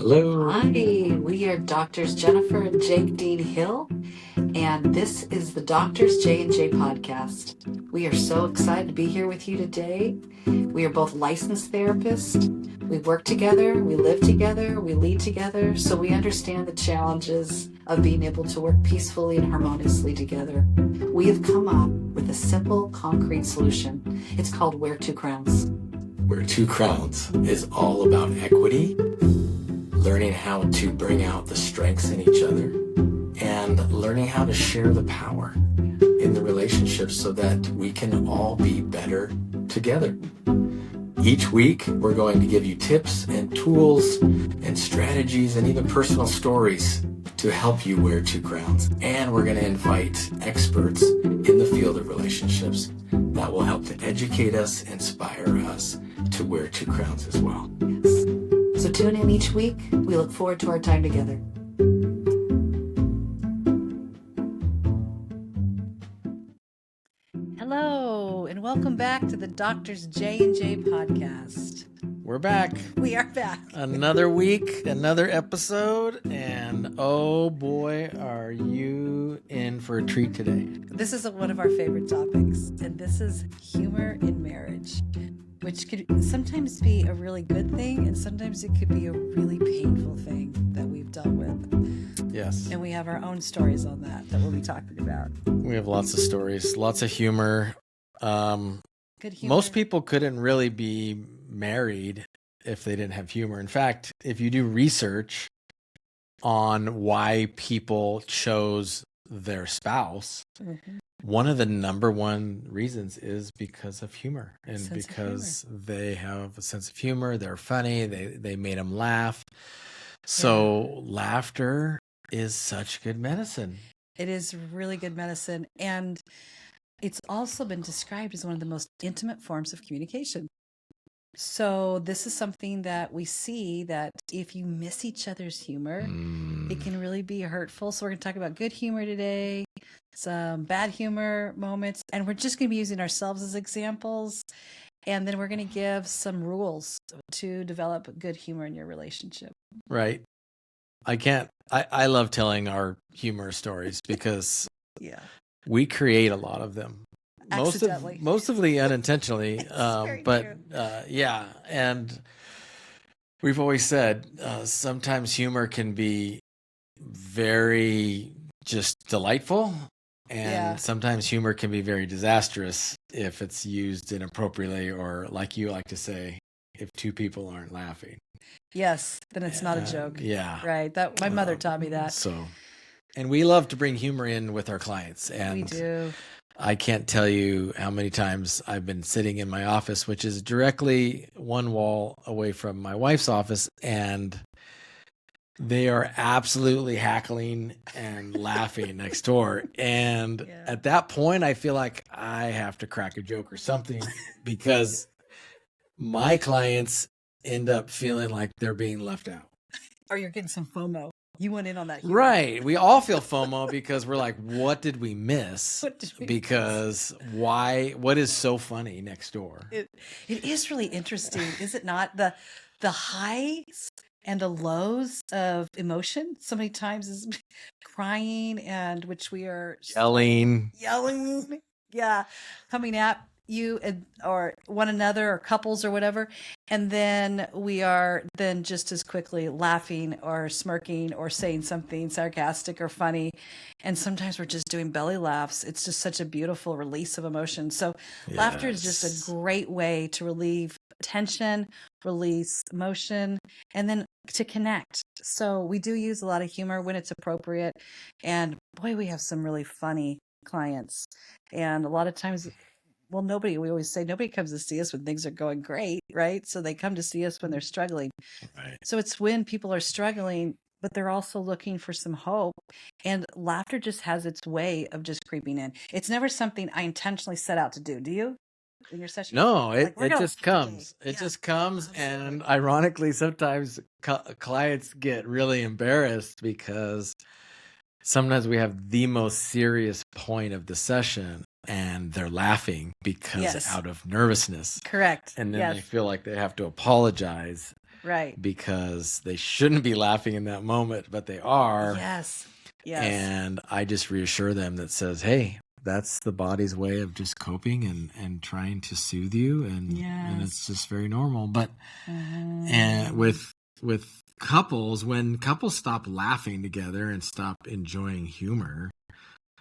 Hello. Hi, we are Doctors Jennifer and Jake Dean Hill, and this is the Doctors J&J podcast. We are so excited to be here with you today. We are both licensed therapists. We work together, we live together, we lead together, so we understand the challenges of being able to work peacefully and harmoniously together. We have come up with a simple, concrete solution. It's called Wear Two Crowns. Wear Two Crowns is all about equity, learning how to bring out the strengths in each other, and learning how to share the power in the relationship so that we can all be better together. Each week, we're going to give you tips and tools and strategies and even personal stories to help you wear two crowns. And we're going to invite experts in the field of relationships that will help to educate us, inspire us to wear two crowns as well. Yes. So tune in each week. We look forward to our time together. Hello, and welcome back to the Doctors J&J podcast. We're back. We are back. Another week, another episode, and oh boy, are you in for a treat today. This is one of our favorite topics, and this is humor in marriage, which could sometimes be a really good thing, and sometimes it could be a really painful thing that we've dealt with. Yes. And we have our own stories on that we'll be talking about. We have lots of stories, lots of humor. Good humor. Most people couldn't really be married if they didn't have humor. In fact, if you do research on why people chose their spouse, one of the number one reasons is because of humor, and because they have a sense of humor. They're funny. They made them laugh. So laughter is such good medicine. It is really good medicine, and it's also been described as one of the most intimate forms of communication. So this is something that we see that if you miss each other's humor, it can really be hurtful. So we're going to talk about good humor today, some bad humor moments, and we're just going to be using ourselves as examples. And then we're going to give some rules to develop good humor in your relationship. Right. I love telling our humor stories because we create a lot of them. Mostly unintentionally. And we've always said sometimes humor can be very just delightful, and sometimes humor can be very disastrous if it's used inappropriately, or like you like to say, if two people aren't laughing. Yes, then it's not a joke. Yeah. Right. That my mother taught me that. So, and we love to bring humor in with our clients. And we do. I can't tell you how many times I've been sitting in my office, which is directly one wall away from my wife's office, and they are absolutely hackling and laughing next door. And at that point, I feel like I have to crack a joke or something, because my clients end up feeling like they're being left out. Or you're getting some FOMO. You went in on that humor. Right. We all feel FOMO because we're like, what did we miss? What is so funny next door? It is really interesting, is it not? The highs and the lows of emotion so many times is crying, and which we are yelling, coming at you or one another or couples or whatever, and then we are then just as quickly laughing or smirking or saying something sarcastic or funny, and sometimes we're just doing belly laughs. It's just such a beautiful release of emotion. So laughter is just a great way to relieve tension, release emotion, and then to connect. So we do use a lot of humor when it's appropriate, and boy, we have some really funny clients, and a lot of times we always say nobody comes to see us when things are going great, right? So they come to see us when they're struggling. Right. So it's when people are struggling, but they're also looking for some hope. And laughter just has its way of just creeping in. It's never something I intentionally set out to do. Do you? In your session? No, it just comes. It just comes. And ironically, sometimes clients get really embarrassed because sometimes we have the most serious point of the session and they're laughing because out of nervousness. Correct. And then they feel like they have to apologize. Right. because they shouldn't be laughing in that moment, but they are. Yes. Yes. And I just reassure them that says, hey, that's the body's way of just coping and trying to soothe you. And it's just very normal. But and with couples, when couples stop laughing together and stop enjoying humor,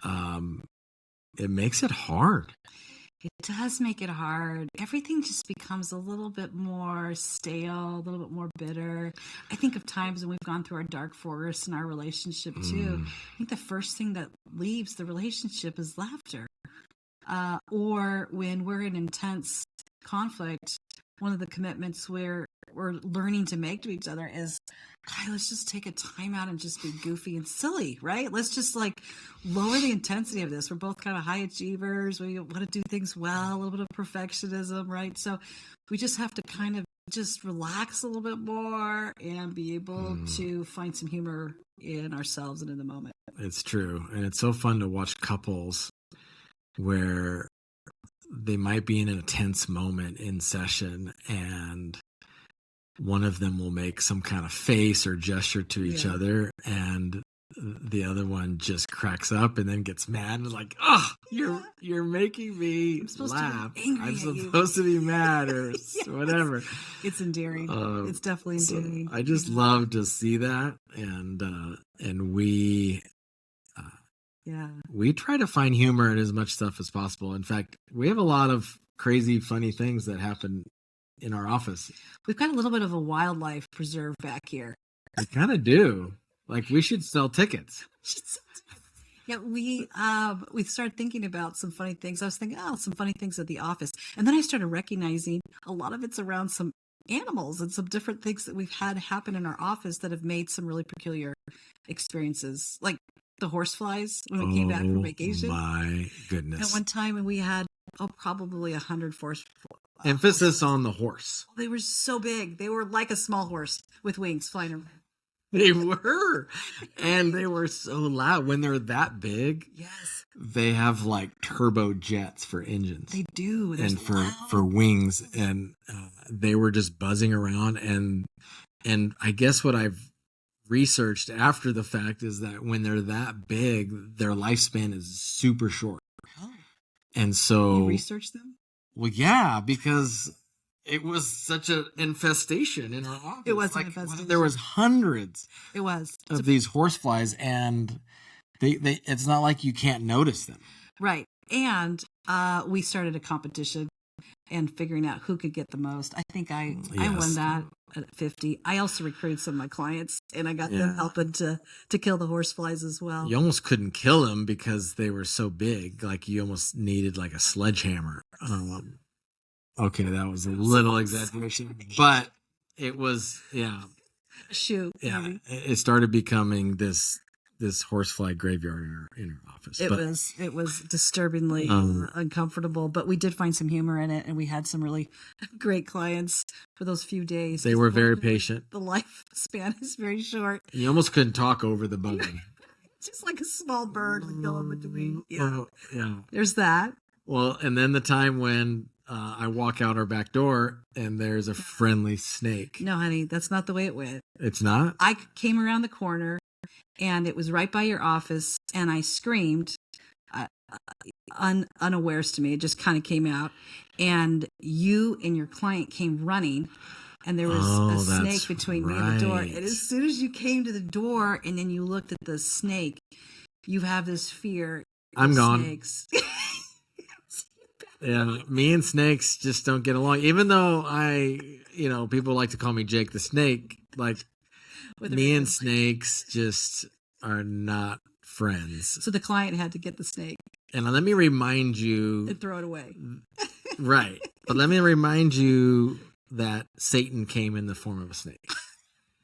it makes it hard. It does make it hard. Everything just becomes a little bit more stale, a little bit more bitter. I think of times when we've gone through our dark forest in our relationship too. I think the first thing that leaves the relationship is laughter. Or when we're in intense conflict, one of the commitments we're learning to make to each other is, God, let's just take a time out and just be goofy and silly, right? Let's just like lower the intensity of this. We're both kind of high achievers. We want to do things well, a little bit of perfectionism, right? So we just have to kind of just relax a little bit more and be able to find some humor in ourselves and in the moment. It's true. And it's so fun to watch couples where they might be in an intense moment in session and one of them will make some kind of face or gesture to each other and the other one just cracks up and then gets mad and is like, oh, you're making me laugh. I'm supposed to be mad or whatever. It's endearing. It's definitely endearing. So I just love to see that. And we try to find humor in as much stuff as possible. In fact, we have a lot of crazy, funny things that happen in our office. We've got a little bit of a wildlife preserve back here. We kind of do. Like, we should sell tickets. Yeah, we started thinking about some funny things. I was thinking, some funny things at the office. And then I started recognizing a lot of it's around some animals and some different things that we've had happen in our office that have made some really peculiar experiences. Like the horseflies when we came back from vacation. My goodness. At one time when we had probably 100 emphasis on the horse. They were so big. They were like a small horse with wings flying around. They were. And they were so loud. When they're that big, yes, they have like turbo jets for engines. They do. And for wings. And they were just buzzing around. And I guess what I've researched after the fact is that when they're that big, their lifespan is super short. Oh. And so you researched them? Well, yeah, because it was such an infestation in our office. It was an infestation. There was hundreds. It was of these horseflies, and they it's not like you can't notice them. Right. And we started a competition and figuring out who could get the most. I think I won that at 50. I also recruited some of my clients, and I got them helping to kill the horseflies as well. You almost couldn't kill them because they were so big. Like, you almost needed like a sledgehammer. Okay, that was a little exaggeration, but it was, Shoot. Yeah, maybe. It started becoming this horsefly graveyard in our office. It was disturbingly uncomfortable, but we did find some humor in it, and we had some really great clients for those few days. They were very patient. The lifespan is very short. You almost couldn't talk over the buzzing. Just like a small bird would go in between. Yeah. Yeah. There's that. Well, and then the time when I walk out our back door and there's a friendly snake. No, honey, that's not the way it went. It's not? I came around the corner and it was right by your office and I screamed unawares to me. It just kind of came out. And you and your client came running and there was a snake between me and the door. And as soon as you came to the door and then you looked at the snake, you have this fear. I'm gone. Snakes. Yeah, me and snakes just don't get along. Even though people like to call me Jake the Snake, like me and snakes just are not friends. So the client had to get the snake. And let me remind you. And throw it away. Right. But let me remind you that Satan came in the form of a snake.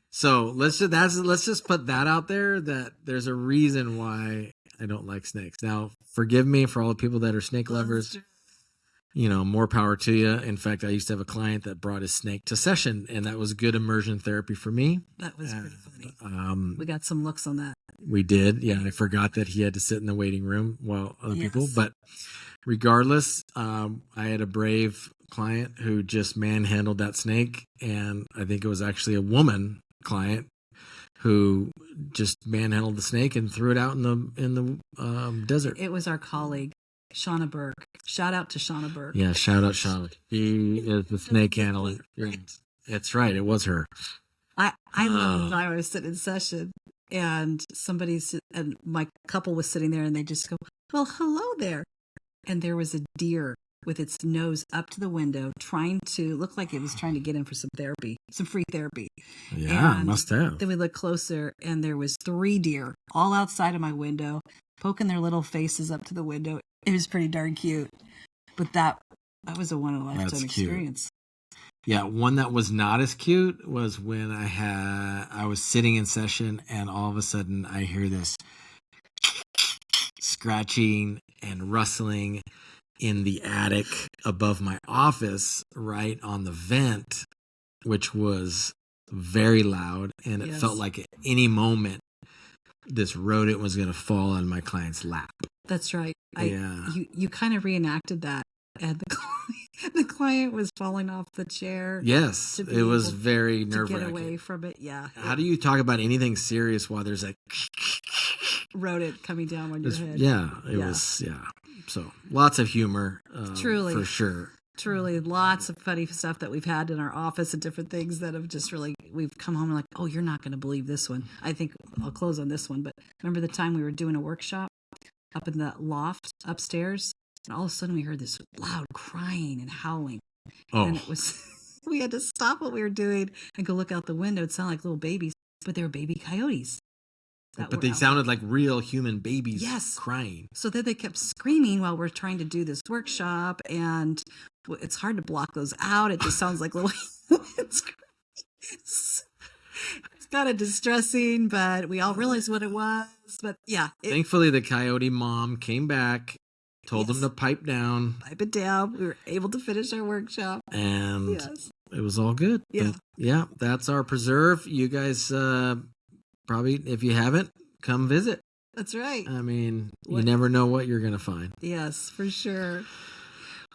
So let's just put that out there, that there's a reason why I don't like snakes. Now, forgive me for all the people that are snake lovers. More power to you. In fact, I used to have a client that brought his snake to session, and that was good immersion therapy for me. That was pretty funny. We got some looks on that. We did. Yeah, I forgot that he had to sit in the waiting room while other people. But regardless, I had a brave client who just manhandled that snake, and I think it was actually a woman client who just manhandled the snake and threw it out in the desert. It was our colleague, Shauna Burke. Shout out to Shauna Burke. Yeah, shout out Shauna. She is the snake handler. Yeah, that's right. It was her. I love when I was sitting in session and and my couple was sitting there and they just go, well, hello there. And there was a deer with its nose up to the window trying to look like it was trying to get in for some therapy, some free therapy. Yeah, and must have. Then we looked closer and there was 3 deer all outside of my window, poking their little faces up to the window. It was pretty darn cute. But that was a one-in-a-lifetime experience. Yeah, one that was not as cute was when I was sitting in session and all of a sudden I hear this scratching and rustling in the attic above my office, right on the vent, which was very loud, and it felt like at any moment this rodent was going to fall on my client's lap. That's right. You kind of reenacted that, and the client was falling off the chair. Yes, it was very nerve-wracking. Get away from it. Yeah. How do you talk about anything serious while there's a rodent coming down on your head? Yeah, it was. Yeah. So lots of humor, truly, for sure. Truly, lots of funny stuff that we've had in our office and different things that have just really, we've come home and like, oh, you're not going to believe this one. I think I'll close on this one. But remember the time we were doing a workshop up in the loft upstairs, and all of a sudden we heard this loud crying and howling. Oh. And it was, we had to stop what we were doing and go look out the window. It sounded like little babies, but they were baby coyotes. But they sounded like real human babies crying. So then they kept screaming while we're trying to do this workshop, and it's hard to block those out. It just sounds like little it's kind of distressing, but we all realized what it was. But yeah. Thankfully, the coyote mom came back, told them to pipe down. Pipe it down. We were able to finish our workshop. And it was all good. Yeah. But yeah, that's our preserve. You guys... probably, if you haven't, come visit. That's right. I mean, you never know what you're going to find. Yes, for sure.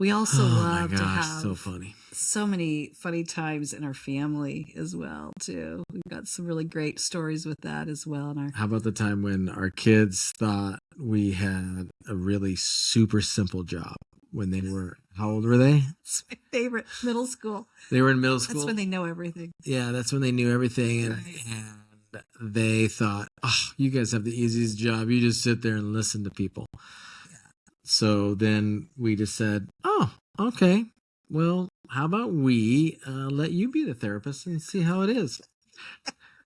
We also love to have so funny. So many funny times in our family as well, too. We've got some really great stories with that as well. How about the time when our kids thought we had a really super simple job when they were, how old were they? It's my favorite, middle school. They were in middle school? That's when they know everything. Yeah, that's when they knew everything. And they thought, oh, you guys have the easiest job. You just sit there and listen to people. Yeah. So then we just said, oh, okay. Well, how about we let you be the therapist and see how it is?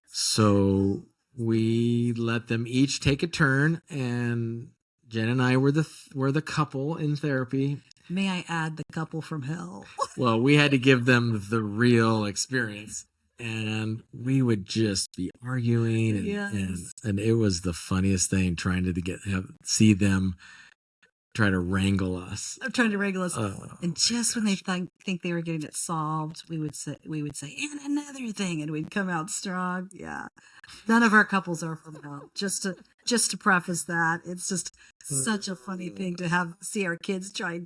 So we let them each take a turn, and Jen and I were the couple in therapy. May I add the couple from hell? Well, we had to give them the real experience. And we would just be arguing, and it was the funniest thing trying to see them try to wrangle us. And just when they think they were getting it solved, we would say, and another thing, and we'd come out strong. Yeah, none of our couples are from hell. Just to preface that, it's just such a funny thing to see our kids trying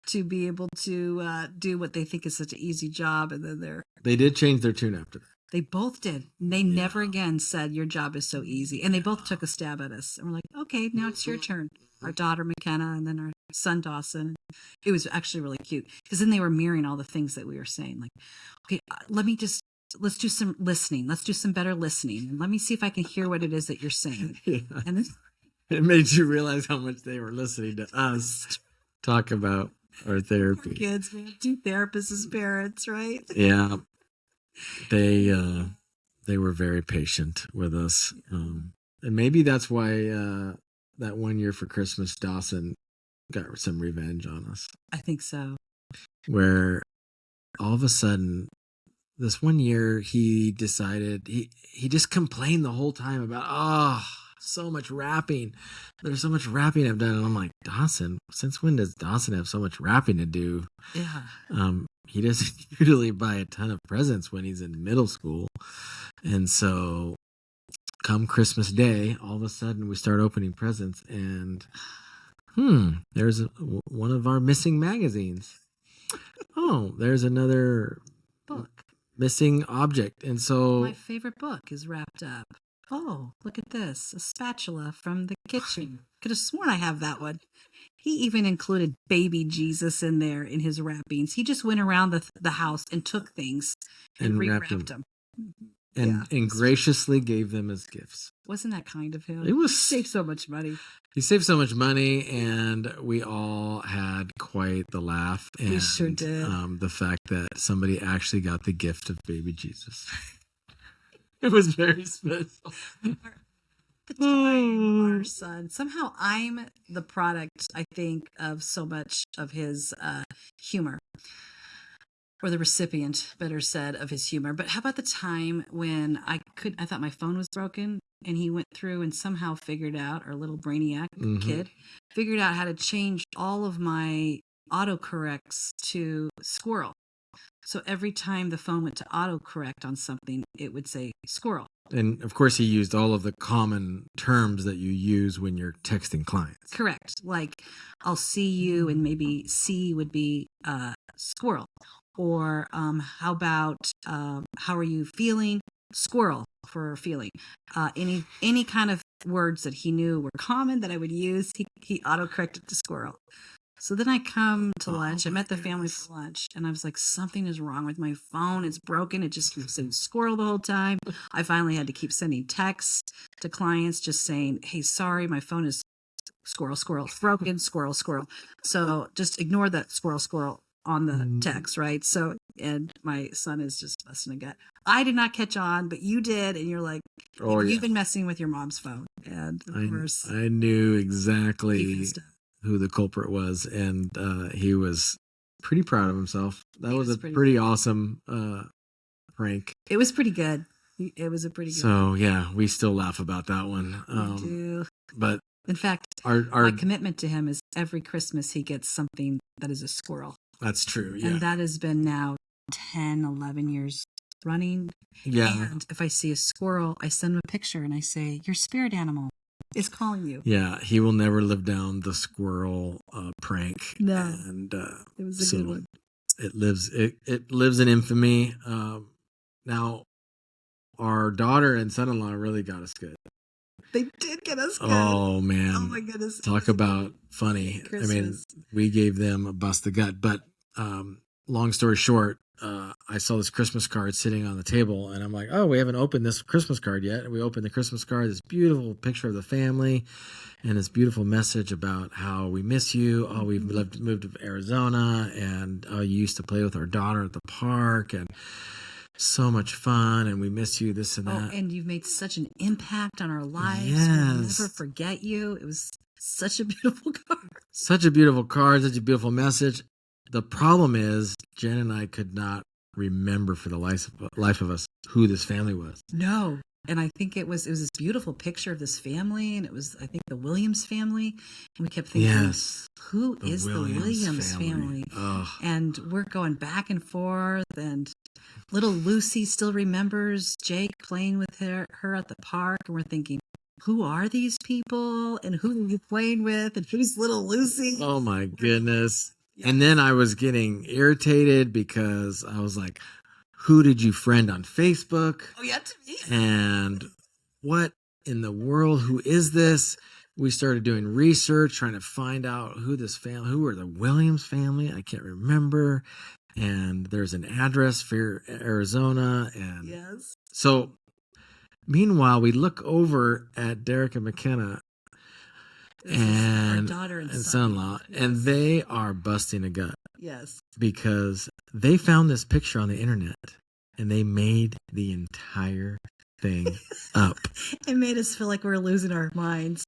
to be able to do what they think is such an easy job, and then they did change their tune after that. They both did. They never again said your job is so easy, and they both took a stab at us, and we're like, okay, now it's your turn. Our daughter McKenna, and then our son Dawson. It was actually really cute because then they were mirroring all the things that we were saying. Like, okay, let's do some listening. Let's do some better listening, and let me see if I can hear what it is that you're saying. Yeah. And then it made you realize how much they were listening to us talk about our therapy. Our kids, we have 2 therapists as parents, right? Yeah, they were very patient with us, and maybe that's why that one year for Christmas, Dawson got some revenge on us. I think so. Where all of a sudden, this one year, he decided he just complained the whole time about so much rapping. There's so much rapping I've done. And I'm like, Dawson, since when does Dawson have so much rapping to do? Yeah. He doesn't usually buy a ton of presents when he's in middle school. And so come Christmas Day, all of a sudden we start opening presents, and there's one of our missing magazines. oh, there's another Book. missing object. And so My favorite book is wrapped up. Oh, look at this. A spatula from the kitchen. Could have sworn I have that one. He even included baby Jesus in there in his wrappings. He just went around the house and took things and And wrapped rewrapped them. them. and graciously gave them as gifts. Wasn't that kind of him? It was. He saved so much money. He saved so much money, and we all had quite the laugh. And, We sure did. The fact that somebody actually got the gift of baby Jesus. It was very special. The time our son. Somehow I'm the product, I think, of so much of his humor. Or the recipient, better said, of his humor. But how about the time when I thought my phone was broken, and he went through and somehow figured out, our little brainiac kid, figured out how to change all of my autocorrects to squirrel. So every time the phone went to autocorrect on something, it would say squirrel. And of course, he used all of the common terms that you use when you're texting clients. Correct. Like, I'll see you, and maybe see would be squirrel. Or how about how are you feeling? Squirrel for feeling. Any kind of words that he knew were common that I would use, he autocorrected to squirrel. So then I come to lunch. I met the family for lunch, and I was like, something is wrong with my phone. It's broken. It just keeps saying squirrel the whole time. I finally had to keep sending texts to clients just saying, hey, sorry, my phone is squirrel, it's broken, squirrel. So just ignore that squirrel on the text, right? So, and my son is just busting a gut. I did not catch on, but you did, and you're like, you've been messing with your mom's phone. And of course, I knew exactly who the culprit was, and he was pretty proud of himself. That was a pretty awesome prank. It was pretty good. It was a pretty good So, yeah, we still laugh about that one. We do. But in fact, my commitment to him is every Christmas he gets something that is a squirrel. That's true, yeah. And that has been now 10, 11 years running. Yeah. And if I see a squirrel, I send him a picture and I say, your spirit animal is calling you. Yeah, he will never live down the squirrel prank. No. And it was a good one. It lives in infamy. Now, our daughter and son-in-law really got us good. They did get us good. Oh, man. Oh, my goodness. Talk about funny. Christmas. I mean, we gave them a bust the gut. But long story short, I saw this Christmas card sitting on the table, and I'm like, oh, we haven't opened this Christmas card yet. And we opened the Christmas card, this beautiful picture of the family, and this beautiful message about how we miss you. Oh, we've moved to Arizona, and you used to play with our daughter at the park, and so much fun, and we miss you, this and that. Oh, and you've made such an impact on our lives. Yes. We'll never forget you. It was such a beautiful card. Such a beautiful card, such a beautiful message. The problem is, Jen and I could not remember for the life of us who this family was. No. And I think it was this beautiful picture of this family, and it was, I think, the Williams family. And we kept thinking, who is the Williams family? And we're going back and forth, and little Lucy still remembers Jake playing with her at the park, and we're thinking, who are these people, and who are you playing with, and who's little Lucy? Oh my goodness. And then I was getting irritated because I was like, who did you friend on Facebook? Oh, yeah, to me. And what in the world? Who is this? We started doing research, trying to find out who are the Williams family. I can't remember. And there's an address for Arizona. And yes. So meanwhile, we look over at Derek and McKenna and our daughter and son-in-law, and they are busting a gut. Yes. Because they found this picture on the internet, and they made the entire thing up. It made us feel like we were losing our minds.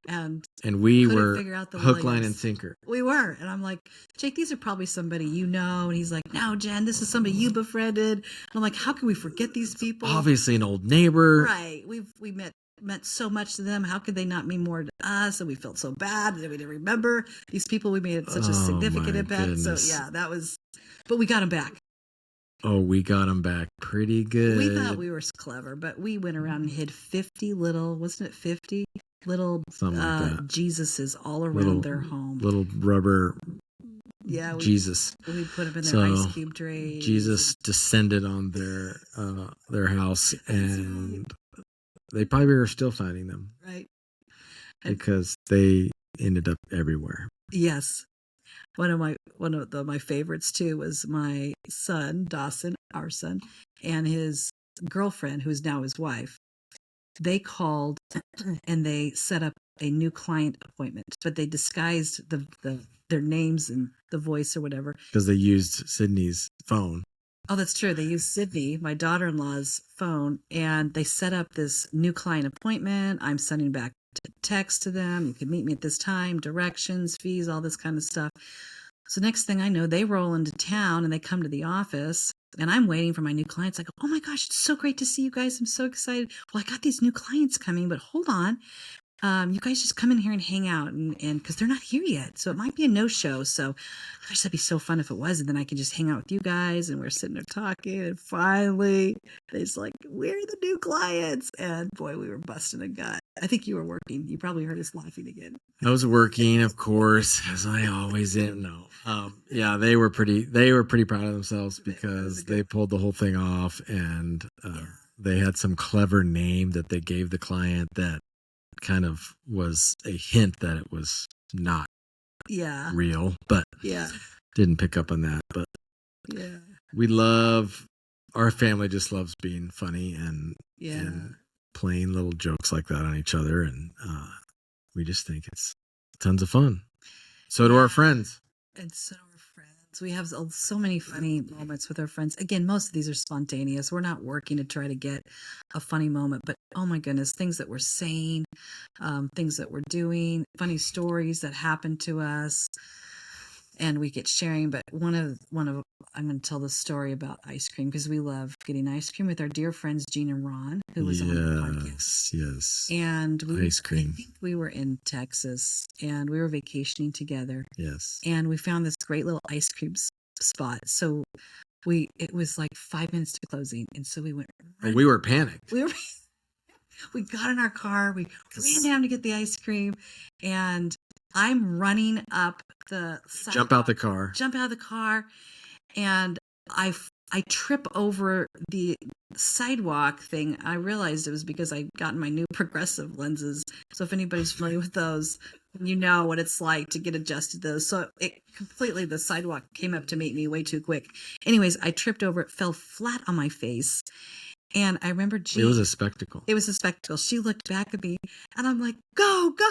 And we were hook, Williams. line, and sinker. We were. And I'm like, Jake, these are probably somebody you know. And he's like, no, Jen, this is somebody you befriended. And I'm like, how can we forget these people? Obviously an old neighbor. Right. We meant so much to them. How could they not mean more to us? And we felt so bad that we didn't remember these people. We made such a significant impact. Goodness. So yeah, that was, but we got them back. Oh, we got them back pretty good. We thought we were clever, but we went around and hid 50 little, wasn't it 50 little something like that. Jesuses all around their home. Little rubber Yeah, Jesus. we put them in their So, ice cube trays. Jesus descended on their house, and they probably are still finding them, Right. because they ended up everywhere. Yes. One of my favorites too was my son, Dawson, our son, and his girlfriend, who's now his wife. They called and they set up a new client appointment, but they disguised their names and the voice or whatever. Because they used Sydney's phone. Oh, that's true. They used Sydney, my daughter-in-law's phone, and they set up this new client appointment. I'm sending back text to them. You can meet me at this time, directions, fees, all this kind of stuff. So next thing I know, they roll into town and they come to the office, and I'm waiting for my new clients. I go, oh my gosh, it's so great to see you guys. I'm so excited. Well, I got these new clients coming, but hold on. You guys just come in here and hang out, and because they're not here yet, so it might be a no-show. So, gosh, that'd be so fun if it was, and then I could just hang out with you guys, and we're sitting there talking, and finally, they's like, "We're the new clients," and boy, we were busting a gut. I think you were working. You probably heard us laughing again. I was working, of course, as I always am. No, yeah, they were pretty proud of themselves because they pulled the whole thing off, and they had some clever name that they gave the client that kind of was a hint that it was not real, but didn't pick up on that. But our family just loves being funny and playing little jokes like that on each other, and we just think it's tons of fun. So do our friends. And so do our friends. We have so many funny moments with our friends. Again, most of these are spontaneous. We're not working to try to get a funny moment, but oh my goodness, things that we're saying, things that we're doing, funny stories that happen to us, and we get sharing. But one of I'm going to tell the story about ice cream, because we love getting ice cream with our dear friends Jean and Ron, who was on the podcast. Yes. And ice cream. I think we were in Texas, and we were vacationing together. Yes. And we found this great little ice cream spot. So it was like 5 minutes to closing, and so we went. We were panicked. We got in our car. We ran down to get the ice cream, and I'm running up the sidewalk. Jump out of the car, and I trip over the sidewalk thing. I realized it was because I gotten my new progressive lenses. So if anybody's familiar with those, you know what it's like to get adjusted those. So the sidewalk came up to meet me way too quick. Anyways, I tripped over it, fell flat on my face. And I remember it was a spectacle. It was a spectacle. She looked back at me, and I'm like, go, go,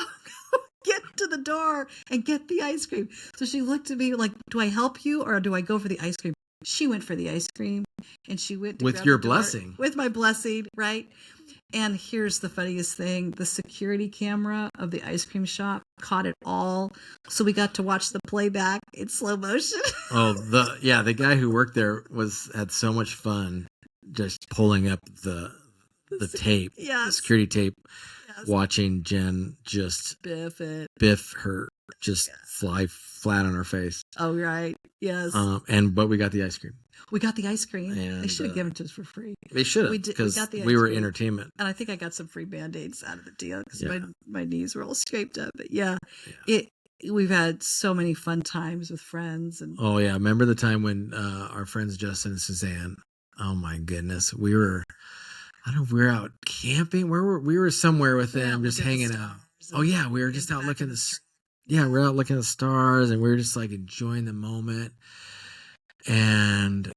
go, get to the door and get the ice cream. So she looked at me like, do I help you or do I go for the ice cream? She went for the ice cream, and she went to with your blessing. With my blessing, right? And here's the funniest thing. The security camera of the ice cream shop caught it all. So we got to watch the playback in slow motion. The guy who worked there had so much fun just pulling up the tape, the security tape, watching Jen just biff her, just fly flat on her face. Oh, right. Yes. But we got the ice cream. We got the ice cream. And they should have given it to us for free. They should have, because we were entertainment. And I think I got some free Band-Aids out of the deal, because my knees were all scraped up. But we've had so many fun times with friends. And oh yeah, remember the time when our friends Justin and Suzanne? Oh my goodness, we were out camping. We were somewhere with them, just hanging out. Oh yeah, we were just out looking we're out looking at the stars, and we were just like enjoying the moment. And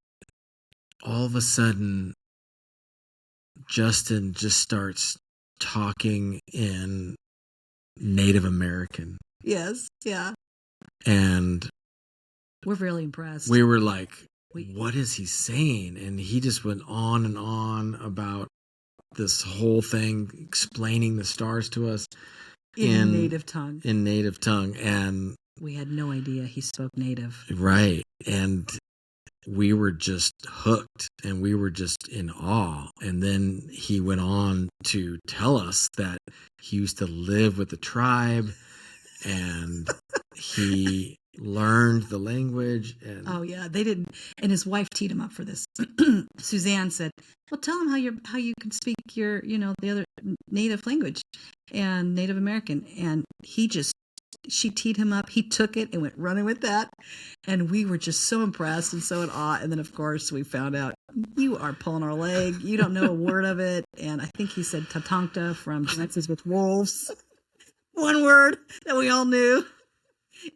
all of a sudden, Justin just starts talking in Native American. Yes, yeah. And we're really impressed. We were like, what is he saying? And he just went on and on about this whole thing, explaining the stars to us in native tongue. And we had no idea he spoke native. Right. And we were just hooked, and we were just in awe. And then he went on to tell us that he used to live with the tribe, and he learned the language. And oh yeah, they didn't. And his wife teed him up for this. Suzanne said, well, tell him how you can speak your, the other native language and Native American. And he just she teed him up. He took it and went running with that. And we were just so impressed and so in awe. And then, of course, we found out you are pulling our leg. You don't know a word of it. And I think he said Tatankta from Dances with Wolves. One word that we all knew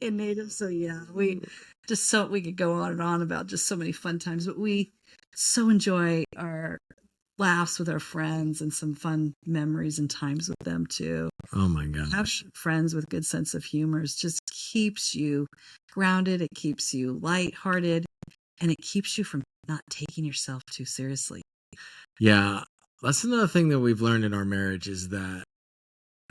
in native. So yeah, we could go on and on about just so many fun times, but we so enjoy our laughs with our friends and some fun memories and times with them too. Oh my gosh. Having friends with good sense of humor just keeps you grounded. It keeps you lighthearted, and it keeps you from not taking yourself too seriously. Yeah. That's another thing that we've learned in our marriage is that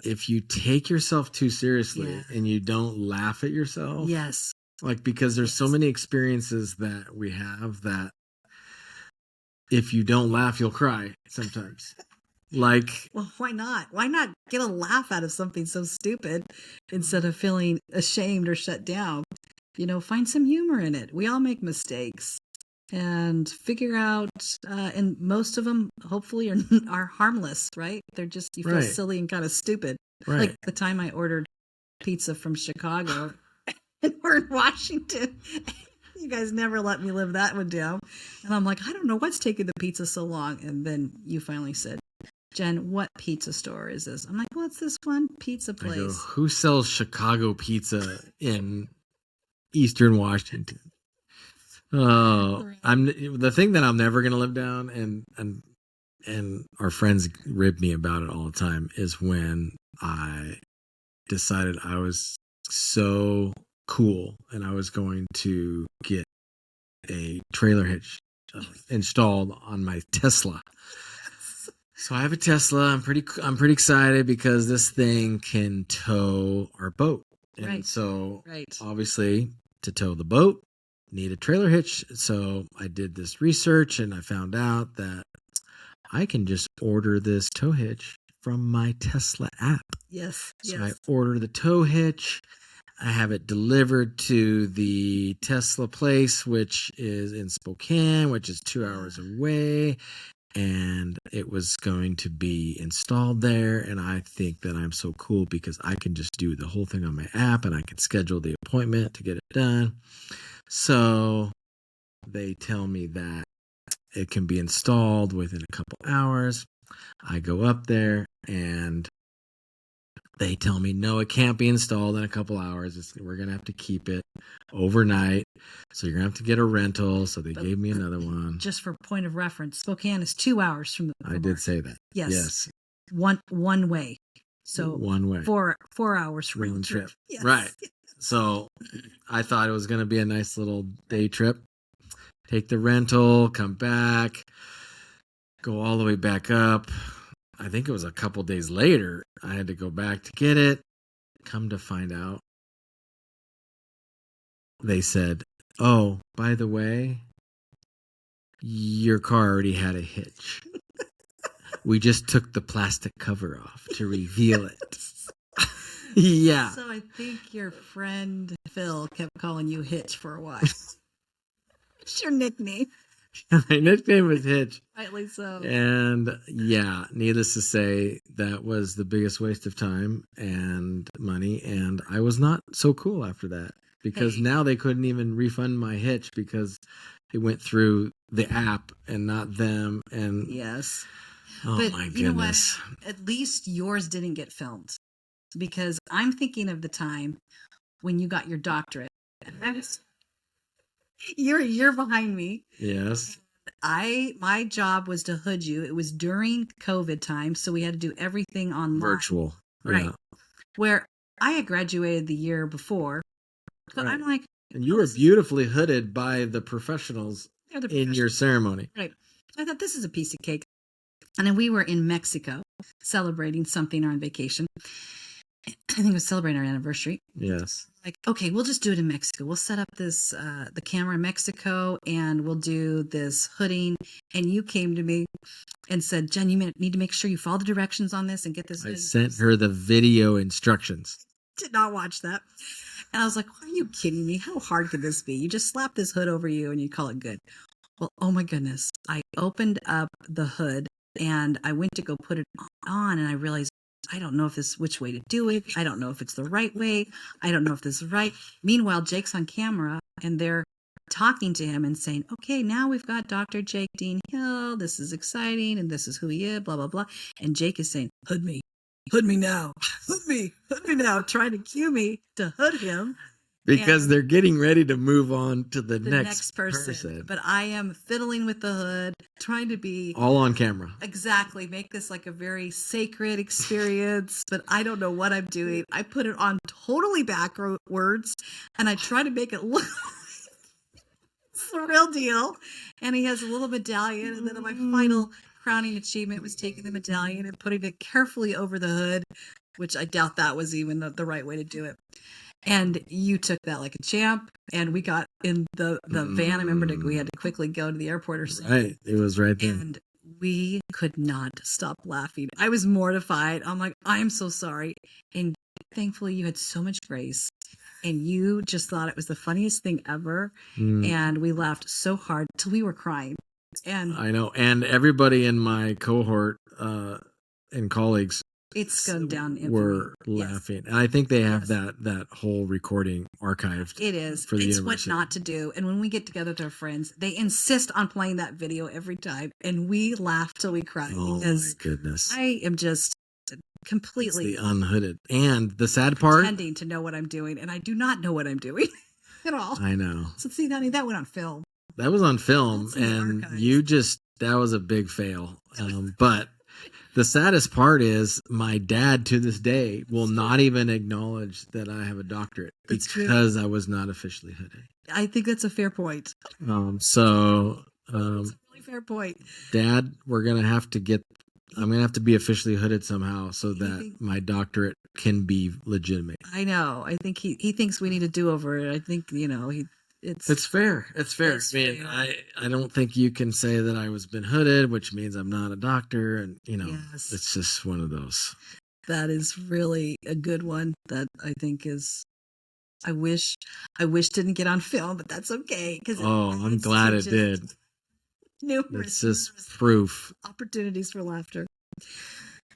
if you take yourself too seriously and you don't laugh at yourself, yes, like, because there's so many experiences that we have that if you don't laugh, you'll cry sometimes. Like, well, why not? Why not get a laugh out of something so stupid instead of feeling ashamed or shut down? Find some humor in it. We all make mistakes, and figure out, and most of them hopefully are harmless, right? They're just, you feel silly and kind of stupid. right. Like the time I ordered pizza from Chicago and we're in Washington. You guys never let me live that one down. And I'm like, I don't know what's taking the pizza so long. And then you finally said, Jen, what pizza store is this? I'm like, well, it's this one pizza place. I go, who sells Chicago pizza in Eastern Washington? Oh, I'm the thing that I'm never gonna live down, and our friends rib me about it all the time, is when I decided I was so cool and I was going to get a trailer hitch installed on my Tesla. So I have a Tesla. I'm pretty excited because this thing can tow our boat. And so obviously to tow the boat, need a trailer hitch. So I did this research and I found out that I can just order this tow hitch from my Tesla app. Yes. So I order the tow hitch. I have it delivered to the Tesla place, which is in Spokane, which is 2 hours away. And it was going to be installed there. And I think that I'm so cool because I can just do the whole thing on my app and I can schedule the appointment to get it done. So they tell me that it can be installed within a couple hours. I go up there and they tell me, no, it can't be installed in a couple hours. We're going to have to keep it overnight. So you're going to have to get a rental. So they gave me another one. Just for point of reference, Spokane is 2 hours from the I did say that. Yes. One way. So one way. 4 hours round trip. Yes. Right. So I thought it was going to be a nice little day trip. Take the rental, come back, go all the way back up. I think it was a couple days later, I had to go back to get it. Come to find out, they said, oh, by the way, your car already had a hitch. We just took the plastic cover off to reveal it. Yeah. So I think your friend Phil kept calling you Hitch for a while. It's your nickname. My nickname was Hitch. Rightly so. And yeah, needless to say, that was the biggest waste of time and money. And I was not so cool after that because now they couldn't even refund my hitch because it went through the app and not them. And yes. Oh but my goodness. You know what? At least yours didn't get filmed because I'm thinking of the time when you got your doctorate. You're behind me. Yes. My job was to hood you. It was during COVID time, so we had to do everything online. Virtual. Right. Yeah. Where I had graduated the year before. So I'm like, and you were beautifully hooded by the professionals in your ceremony. Right. I thought this is a piece of cake. And then we were in Mexico celebrating something on vacation. I think it was celebrating our anniversary. Yes. Like, okay, we'll just do it in Mexico. We'll set up this, the camera in Mexico and we'll do this hooding. And you came to me and said, Jen, you need to make sure you follow the directions on this and get this. I sent her the video instructions. Did not watch that. And I was like, are you kidding me? How hard could this be? You just slap this hood over you and you call it good. Well, oh my goodness. I opened up the hood and I went to go put it on and I realized I don't know if this which way to do it. I don't know if it's the right way. I don't know if this is right. Meanwhile, Jake's on camera and they're talking to him and saying, okay, now we've got Dr. Jake Dean Hill. This is exciting. And this is who he is, blah, blah, blah. And Jake is saying, hood me now, hood me now, trying to cue me to hood him. Because And they're getting ready to move on to the, the next person. But I am fiddling with the hood, trying to be all on camera. exactly make this like a very sacred experience, but I don't know what I'm doing. I put it on totally backwards and I try to make it look it's the real deal. And he has a little medallion, and then my final crowning achievement was taking the medallion and putting it carefully over the hood, which I doubt that was even the right way to do it. And you took that like a champ, and we got in the van. I remember we had to quickly go to the airport or something. Right. It was right there. And we could not stop laughing. I was mortified. I'm like, I'm so sorry. And thankfully you had so much grace and you just thought it was the funniest thing ever. And we laughed so hard till we were crying. And I know. And everybody in my cohort and colleagues it's gone down were infamy. laughing. Yes. And I think they have Yes. that whole recording archived. It is. For the it's university. what not to do. And when we get together with our friends, they insist on playing that video every time. And we laugh till we cry Oh my because goodness. I am just It's completely the unhooded. And the sad part, pretending to know what I'm doing. And I do not know what I'm doing at all. I know. So see, honey, that went on film. That was on film, That's in the and archives. that was a big fail. But the saddest part is my dad to this day will not even acknowledge that I have a doctorate It's true. because I was not officially hooded. I think that's a fair point. So, That's a really fair point. Dad, I'm going to have to be officially hooded somehow so that think- my doctorate can be legitimate. I know. I think he thinks we need to do over it. I think, It's fair. It's fair. It's I mean, fair. I don't think you can say that I was been hooded, which means I'm not a doctor, and Yes. it's just one of those. That is really a good one that I think is I wish didn't get on film, but that's okay because Oh, I'm glad it did. Numerous, It's just numerous proof. opportunities for laughter.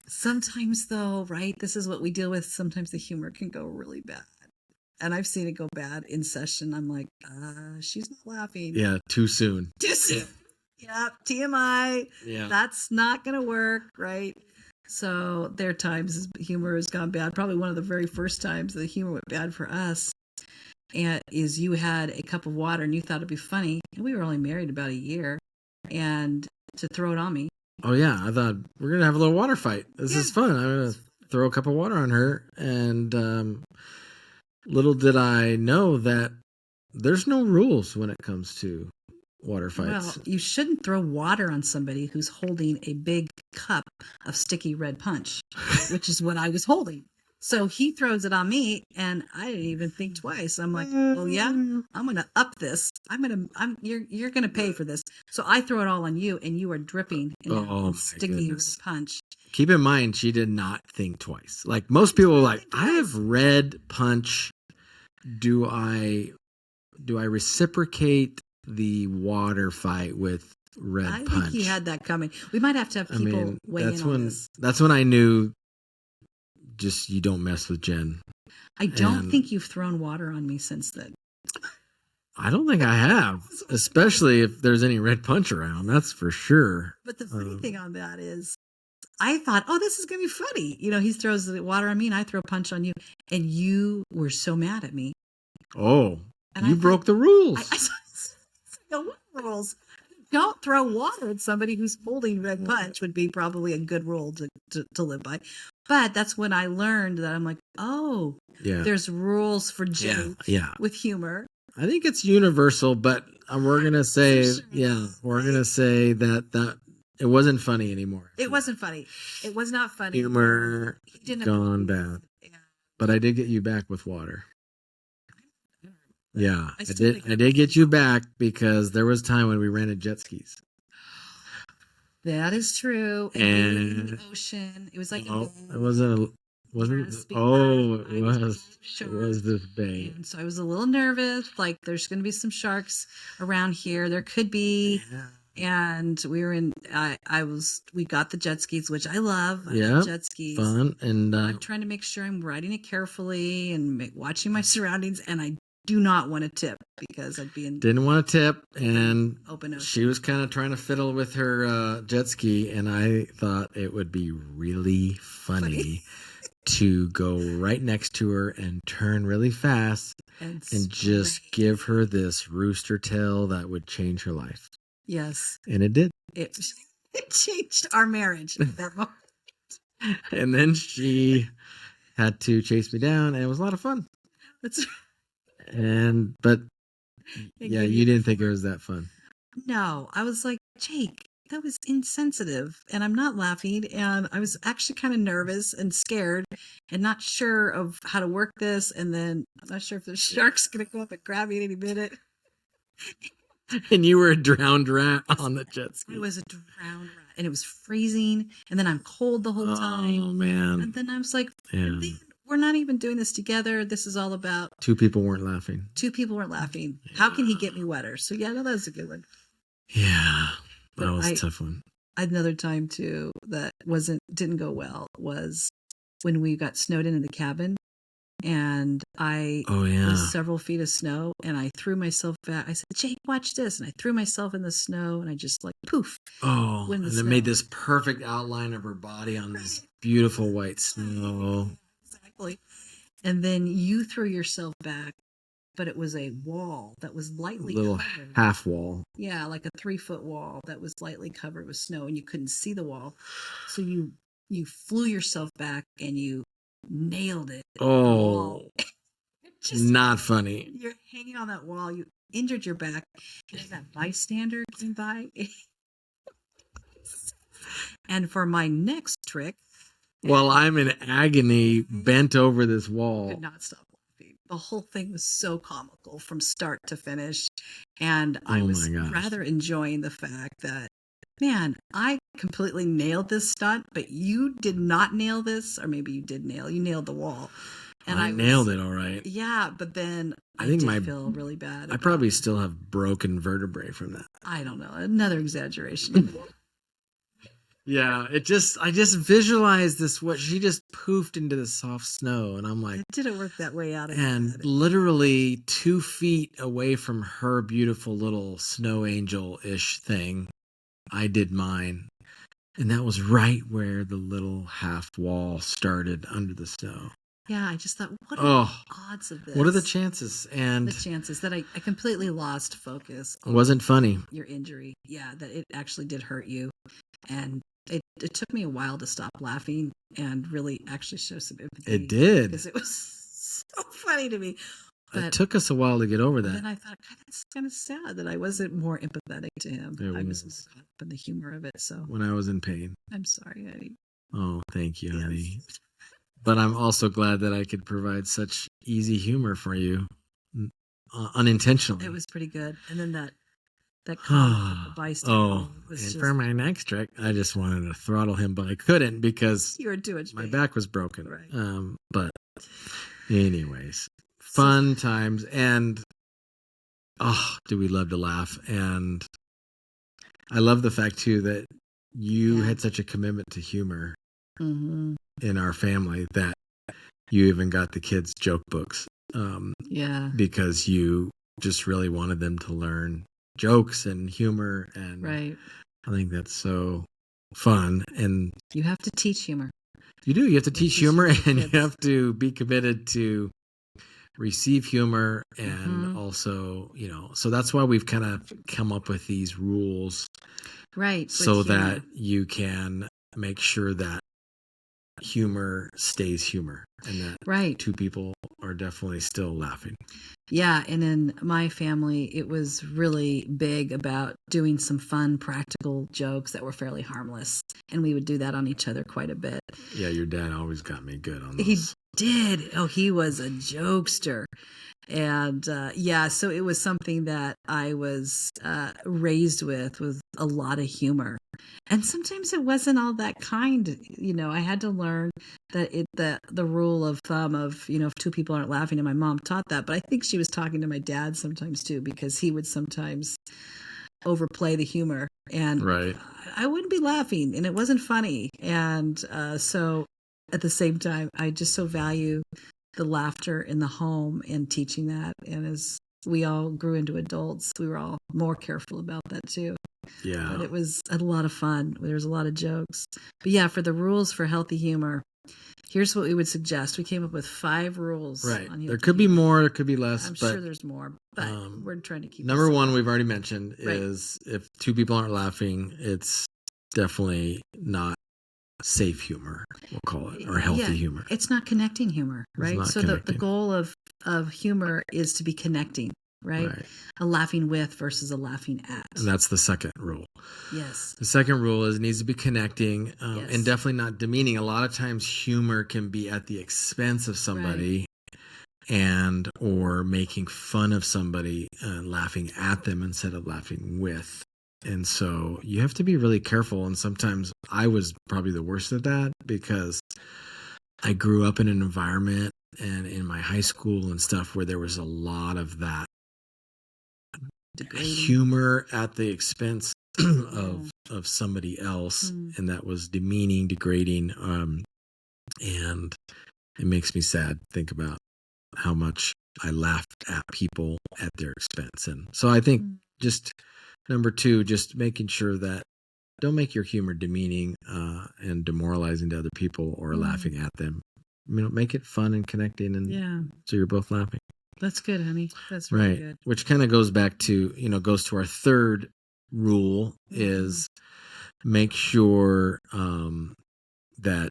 Sometimes though, right? This is what we deal with. Sometimes the humor can go really bad. And I've seen it go bad in session. I'm like, she's not laughing. Yeah, too soon. Too soon. Yep, TMI. Yeah. That's not going to work, right? So there are times humor has gone bad. Probably one of the very first times the humor went bad for us and is you had a cup of water and you thought it'd be funny. And we were only married about a year. And to throw it on me. Oh yeah, I thought we're gonna have a little water fight. This is fun. I'm gonna throw a cup of water on her, and little did I know that there's no rules when it comes to water fights. Well, you shouldn't throw water on somebody who's holding a big cup of sticky red punch, which is what I was holding. So he throws it on me, and I didn't even think twice. I'm like, "Oh yeah, I'm gonna up this. You're gonna pay for this." So I throw it all on you, and you are dripping in Oh, my sticky goodness. red punch. Keep in mind, she did not think twice. Like most people are like, I have red punch. Do I reciprocate the water fight with red I punch? think he had that coming. We might have to have people weigh in on this. That's when I knew. Just you don't mess with Jen. I don't and- think you've thrown water on me since then. I don't think I have, especially if there's any red punch around. That's for sure. But the funny thing on that is, I thought, oh, this is going to be funny. He throws the water on me and I throw a punch on you. And you were so mad at me. Oh, And you I broke thought- the rules. No rules. Don't throw water at somebody who's holding red punch would be probably a good rule to live by. But that's when I learned that I'm like, oh, Yeah. there's rules for Jake Yeah. with humor. I think it's universal, but we're gonna say, we're gonna say that it wasn't funny anymore. It wasn't funny. It was not funny. Humor He didn't gone bad. Yeah. But I did get you back with water. Yeah, I I still did. think I did get you back because there was time when we rented jet skis. That is true. And we were in the ocean. It was like Oh, a it wasn't. Wasn't Yes, it? Oh, because it I was was. sure. It was this bay. So I was a little nervous. Like, there's going to be some sharks around here. There could be. Yeah. And we were in. We got the jet skis, which I love. I Yeah, love jet skis. fun. And I'm trying to make sure I'm riding it carefully and watching my surroundings. And I do not want to tip because I'd be in didn't want to tip, and open ocean. she was kind of trying to fiddle with her jet ski, and I thought it would be really funny to go right next to her and turn really fast and just give her this rooster tail that would change her life. Yes. And it did. It changed our marriage at that moment. And then she had to chase me down, and it was a lot of fun. That's But yeah, you didn't think it was that fun. No, I was like, Jake, that was insensitive. And I'm not laughing. And I was actually kind of nervous and scared and not sure of how to work this. And then I'm not sure if the shark's going to go up and grab me at any minute. And you were a drowned rat on the jet ski. I was a drowned rat. And it was freezing. And then I'm cold the whole time. Oh, man. And then I was like, Yeah. we're not even doing this together. This is all about. Two people weren't laughing. Yeah. How can he get me wetter? So yeah, no, that was a good one. Yeah. That was a tough one. Another time too that didn't go well was when we got snowed in the cabin, and I was several feet of snow, and I threw myself back. I said, Jake, watch this. And I threw myself in the snow, and I just like poof. Oh, and it made this perfect outline of her body on this beautiful white snow. Exactly. And then you threw yourself back, but it was a wall that was lightly covered. Half wall. Yeah, like a 3-foot wall that was lightly covered with snow, and you couldn't see the wall. So you flew yourself back and you nailed it. Oh, not funny. You're hanging on that wall. You injured your back. And that bystander came by. And for my next trick, while I'm in agony, bent over this wall, I could not stop laughing. The whole thing was so comical from start to finish, and I was rather enjoying the fact that, man, I completely nailed this stunt, but you did not nail this, or maybe you did nail. You nailed the wall, and I nailed it all right. Yeah, but then I did feel really bad. I probably still have broken vertebrae from that. I don't know. Another exaggeration. Yeah, I just visualized this. What she just poofed into the soft snow, and I'm like, it didn't work that way out. And literally 2 feet away from her beautiful little snow angel-ish thing, I did mine, and that was right where the little half wall started under the snow. Yeah, I just thought, what are the odds of this? What are the chances? And the chances that I completely lost focus. It wasn't funny. Your injury, yeah, that it actually did hurt you, and it took me a while to stop laughing and really actually show some empathy. It did, because it was so funny to me. But it took us a while to get over that. And I thought, God, that's kind of sad that I wasn't more empathetic to him. I was more caught up in the humor of it. So when I was in pain, I'm sorry, honey. Oh, thank you, honey. But I'm also glad that I could provide such easy humor for you, unintentionally. It was pretty good. And then that comment of the bystander was and just... for my next trick, I just wanted to throttle him, but I couldn't because you were too much my back was broken. Right. But anyways, fun times, and do we love to laugh? And I love the fact too that you had such a commitment to humor in our family that you even got the kids joke books. Because you just really wanted them to learn jokes and humor, and right. I think that's so fun. And you have to teach humor. You do. You have to teach humor, and you have to be committed to receive humor, and also, so that's why we've kind of come up with these rules, right? So that you can make sure that humor stays humor, and that two people are definitely still laughing. Yeah, and in my family, it was really big about doing some fun, practical jokes that were fairly harmless, and we would do that on each other quite a bit. Yeah, your dad always got me good on those. He did. Oh, he was a jokester. And so it was something that I was raised with a lot of humor. And sometimes it wasn't all that kind. I had to learn that the rule of thumb of, if two people aren't laughing, and my mom taught that. But I think she was talking to my dad sometimes too, because he would sometimes overplay the humor, and Right. I wouldn't be laughing, and it wasn't funny. And so at the same time, I just so value the laughter in the home and teaching that. And as we all grew into adults, we were all more careful about that too. Yeah. But it was a lot of fun. There was a lot of jokes. But yeah, for the rules for healthy humor, here's what we would suggest. We came up with 5 rules. Right. On There could be humor. more, there could be less. I'm but sure there's more, but we're trying to keep number it 1 we've already mentioned Right. is if 2 people aren't laughing, it's definitely not safe humor, we'll call it, or healthy humor. It's not connecting humor, right? not So the connecting. goal of humor is to be connecting, right? A laughing with versus a laughing at. And that's the second rule. Yes. The second rule is it needs to be connecting, Yes. and definitely not demeaning. A lot of times humor can be at the expense of somebody and or making fun of somebody, laughing at them instead of laughing with. And so you have to be really careful. And sometimes I was probably the worst at that because I grew up in an environment and in my high school and stuff where there was a lot of that Degrading. humor at the expense of somebody else, and that was demeaning, degrading, and it makes me sad to think about how much I laughed at people at their expense. And so I think just number 2, just making sure that don't make your humor demeaning and demoralizing to other people or laughing at them. Make it fun and connecting, and so you're both laughing. That's good, honey. That's really good. Which kind of goes back to, goes to our third rule is make sure that,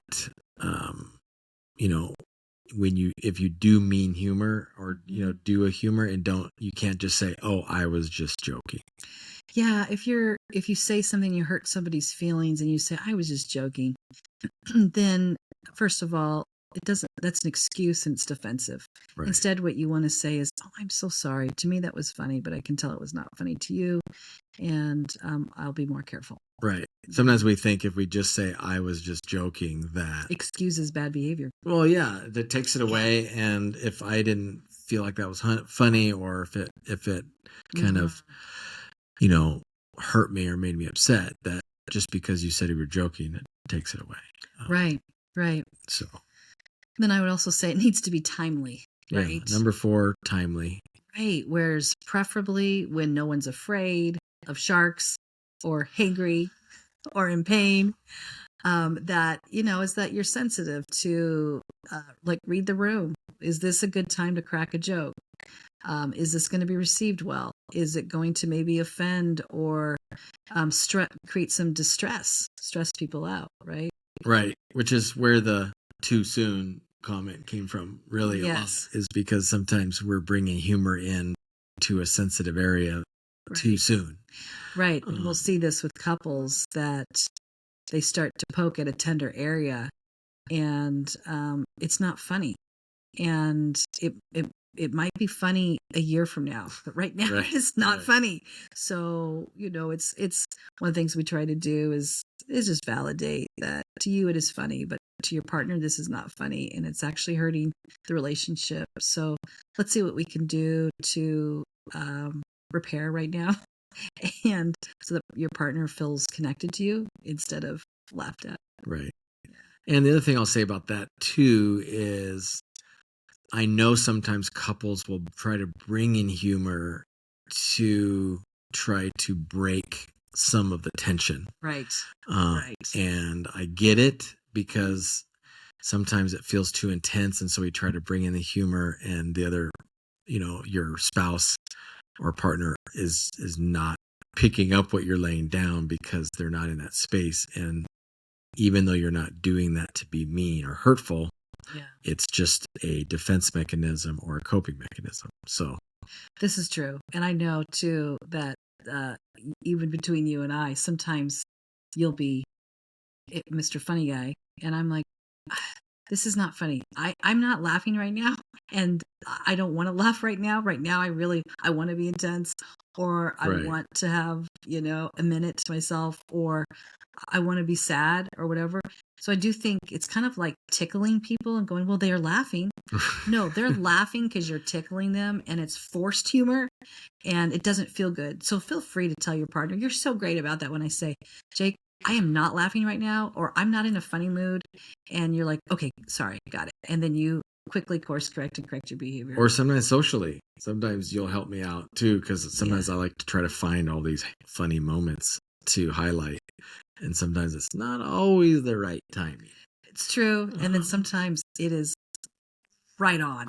if you do mean humor or, do a humor and you can't just say, oh, I was just joking. Yeah. If you say something, you hurt somebody's feelings and you say, I was just joking, then first of all, that's an excuse and it's defensive. Right. Instead, what you want to say is, oh, I'm so sorry. To me, that was funny, but I can tell it was not funny to you. And I'll be more careful. Right. Sometimes we think if we just say, I was just joking, that excuses bad behavior. Well, yeah, that takes it away. And if I didn't feel like that was funny, or if it kind of, hurt me or made me upset, that just because you said you were joking, it takes it away. Right. So then I would also say it needs to be timely, right? Yeah, number 4, timely. Right. Whereas preferably when no one's afraid of sharks or hangry or in pain, that, is that you're sensitive to, read the room. Is this a good time to crack a joke? Is this going to be received well? Is it going to maybe offend or create some stress people out, right? Right, which is where the too soon comment came from, really. Yes. Is because sometimes we're bringing humor in to a sensitive area too soon. Right. We'll see this with couples that they start to poke at a tender area and it's not funny. And it might be funny a year from now, but right now it's not funny. So, it's one of the things we try to do is just validate that to you it is funny, but to your partner this is not funny and it's actually hurting the relationship. So let's see what we can do to repair right now, and so that your partner feels connected to you instead of laughed at. Right. And the other thing I'll say about that too is I know sometimes couples will try to bring in humor to try to break some of the tension. Right. And I get it because sometimes it feels too intense. And so we try to bring in the humor, and the other, your spouse or partner is not picking up what you're laying down because they're not in that space. And even though you're not doing that to be mean or hurtful, it's just a defense mechanism or a coping mechanism. So this is true. And I know too that even between you and I, sometimes you'll be Mr. Funny Guy and I'm like, this is not funny. I'm not laughing right now and I don't want to laugh right now. Right now I want to be intense, or I want to have, a minute to myself, or I want to be sad or whatever. So I do think it's kind of like tickling people and going, well, they are laughing. No, they're laughing because you're tickling them, and it's forced humor and it doesn't feel good. So feel free to tell your partner. You're so great about that when I say, Jake, I am not laughing right now, or I'm not in a funny mood. And you're like, okay, sorry, got it. And then you quickly course correct and correct your behavior. Or sometimes socially. Sometimes you'll help me out too, because sometimes Yeah. I like to try to find all these funny moments to highlight. And sometimes it's not always the right timing. It's true. And then sometimes it is right on.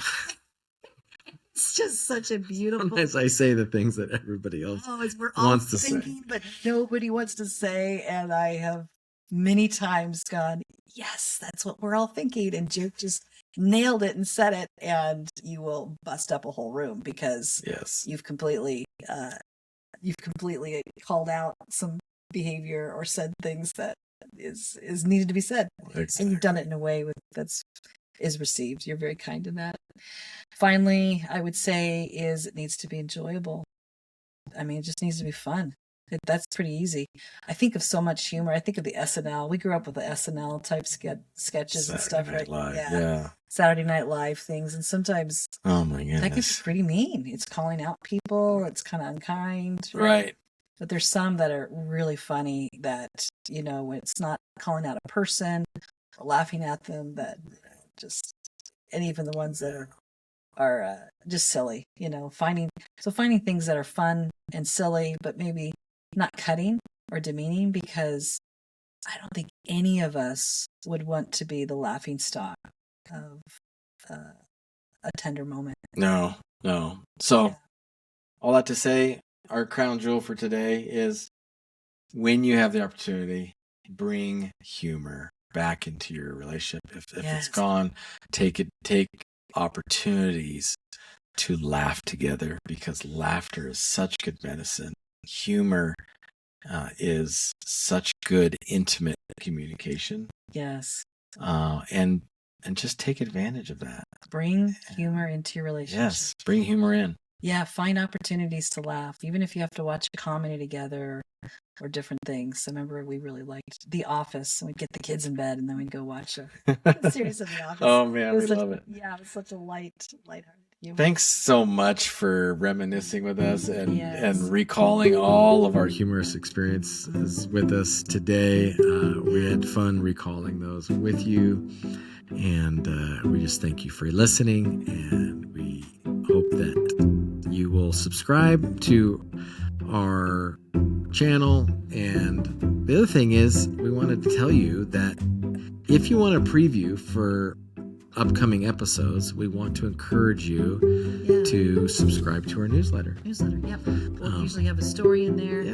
It's just such a beautiful. Sometimes I say the things that everybody else We're all wants to say. thinking, but nobody wants to say. And I have many times gone, yes, that's what we're all thinking. And Jake just nailed it and said it. And you will bust up a whole room because Yes. you've completely called out some behavior or said things that is needed to be said. Exactly. And you've done it in a way is received. You're very kind in that. Finally, I would say is it needs to be enjoyable. I mean, it just needs to be fun. That's pretty easy. I think of so much humor. I think of the SNL. We grew up with the SNL type sketches and stuff, Saturday right? Night Live. Yeah. Yeah. Saturday Night Live things. And sometimes Oh my that can be goodness. pretty mean. It's calling out people. It's kind of unkind. Right. But there's some that are really funny that, when it's not calling out a person, or laughing at them, that just, and even the ones that are just silly, finding things that are fun and silly, but maybe not cutting or demeaning, because I don't think any of us would want to be the laughing stock of a tender moment. No. So, Yeah. all that to say, our crown jewel for today is when you have the opportunity, bring humor back into your relationship. If Yes. it's gone, take opportunities to laugh together, because laughter is such good medicine. Humor is such good intimate communication. Yes. And just take advantage of that. Bring humor into your relationship. Yes, bring humor in. Yeah, find opportunities to laugh, even if you have to watch a comedy together or different things. I remember we really liked The Office, and we'd get the kids in bed, and then we'd go watch a series of The Office. Oh man, we love it. Yeah, it was such a lighthearted humor. Thanks so much for reminiscing with us and Yes. recalling all of our humorous experiences with us today. We had fun recalling those with you, and we just thank you for listening, and we hope that you will subscribe to our channel. And the other thing is, we wanted to tell you that if you want a preview for upcoming episodes, we want to encourage you to subscribe to our newsletter. Yep. We'll usually have a story in there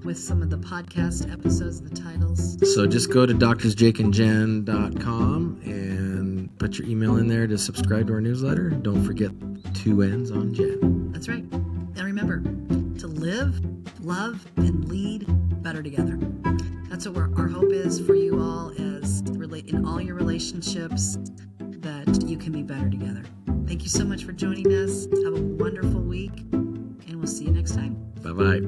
with some of the podcast episodes, the titles. So just go to drsjakeandjen.com and put your email in there to subscribe to our newsletter. Don't forget 2 N's on Jen. That's right. And remember to live, love, and lead better together. That's what our hope is for you all, as in all your relationships, that you can be better together. Thank you so much for joining us. Have a wonderful week, and we'll see you next time. Bye-bye.